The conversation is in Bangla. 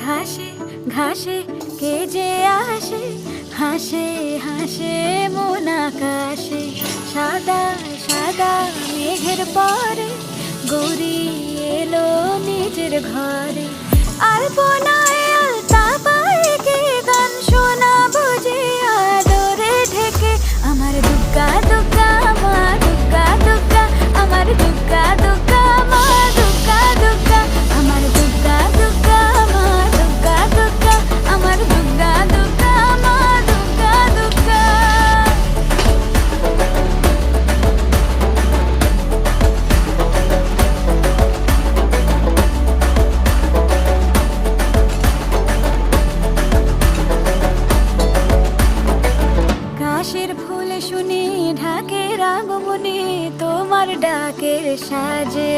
ঘাসে ঘাসে কে যে আসে, হাসে হাসে মন আকাশে। সাদা সাদা মেঘের পরে গৌরী এলো নিজের ঘরে। আলপনায় আলতা পায়ে কে গান শোনাবো যে আদরে ঢেকে। আমার দুগ্গা দুগ্গা মা দুগ্গা দুগ্গা, আমার দুগ্গা দুগ্গা মা দুগ্গা দুগ্গা, আমার দুগ্গা দুগ্গা মা দুগ্গা দুগ্গা, আমার দুগ্গা দুগ্গা মা দুগ্গা দুগ্গা। কাশের ফুল শুনি ঢাকের আগমনে, তোমার ডাকের সাজে